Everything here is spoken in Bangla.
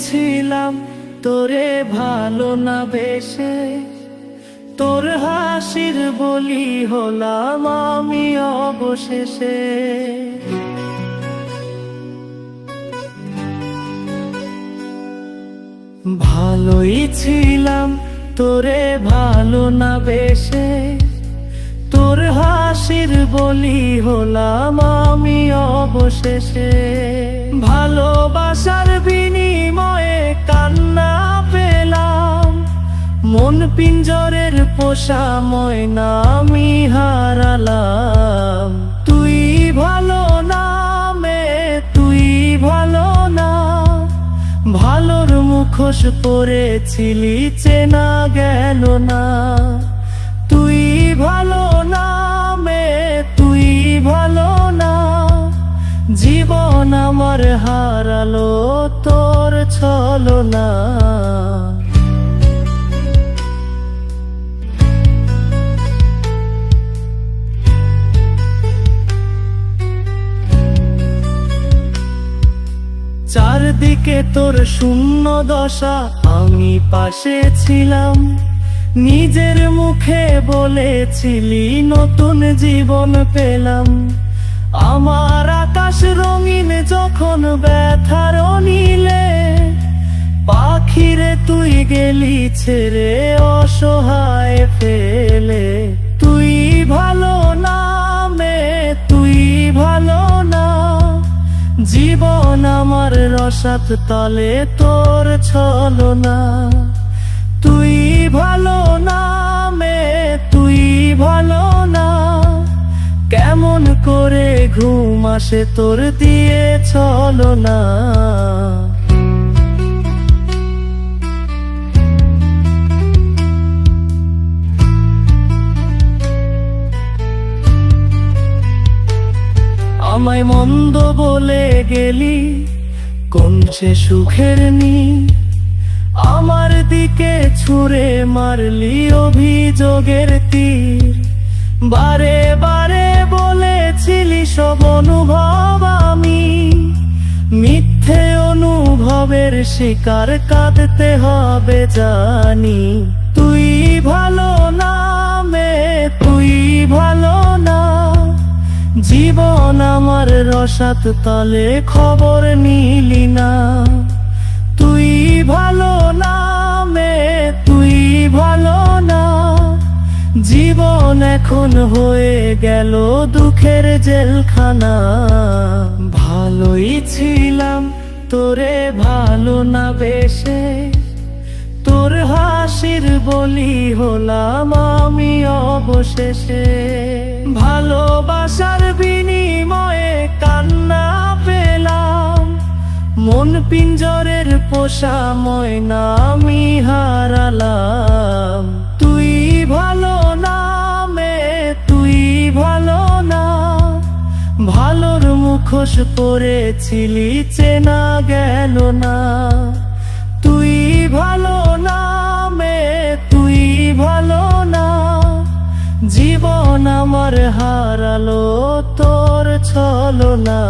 ছিলাম তোরে ভালো না বেশে, তোর হাসির বলি হলাম আমি অবশেষে। ভালোই ছিলাম তোরে ভালো না বেশে, তোর হাসির বলি হলাম আমি অবশেষে। ভালোবাসার বিনিময়ে কান্না পেলাম, মন পিঞ্জরের পোষা ময়না আমি হারালাম। তুই ভালো না তুই ভালো না, ভালোর মুখোশ পরেছিলি চেনা গেল না। তুই ভালো না তুই ভালো না, জীবন আমার হারালো তোর ছলনা। চারদিকে তোর শূন্য দশা, আমি পাশে ছিলাম, নিজের মুখে বলেছিলি নতুন জীবন পেলাম। আমার আকাশ রঙিন যখন ব্যথার নীলে, পাখিরে তুই গেলি ছেড়ে অসহায় ফেলে। তুই ভালো না তুই ভালো না, জীবন আমার রসাত তলে তোর ছলনা। তুই ভালো না তুই ভালো না, কেমন করে ঘুম আসে তোর দিয়ে ছলনা। আমায় মন্দ বলে গেলি কোন সে সুখের নি, আমার দিকে ছুঁড়ে মারলি অভিযোগের তীর। বারে বারে বলেছিলি সব অনুভব আমি, মিথ্যে অনুভবের শিকার কাঁদতে হবে জানি। তুই ভালো না তুই ভালো না, জীবন আমার রসাত তলে খবর নিলি না। তুই ভালো না তুই ভালো না, জীবন এখন হয়ে গেল দুঃখের জেলখানা। ভালোই ছিলাম তোরে ভালো না বেশে, তোর হাসির বলি হলাম আমি অবশেষে। ভালোবাসার বিনিময়ে কান্না পেলাম, মন পিঞ্জরের পোষা ময়না আমি হারালাম। তুই ভালো না তুই ভালো না, ভালোর মুখোশ পরেছিলি চেনা গেল না। তুই ভালো না তুই ভালো না, জীবন আমার হারালো তোর ছলনা।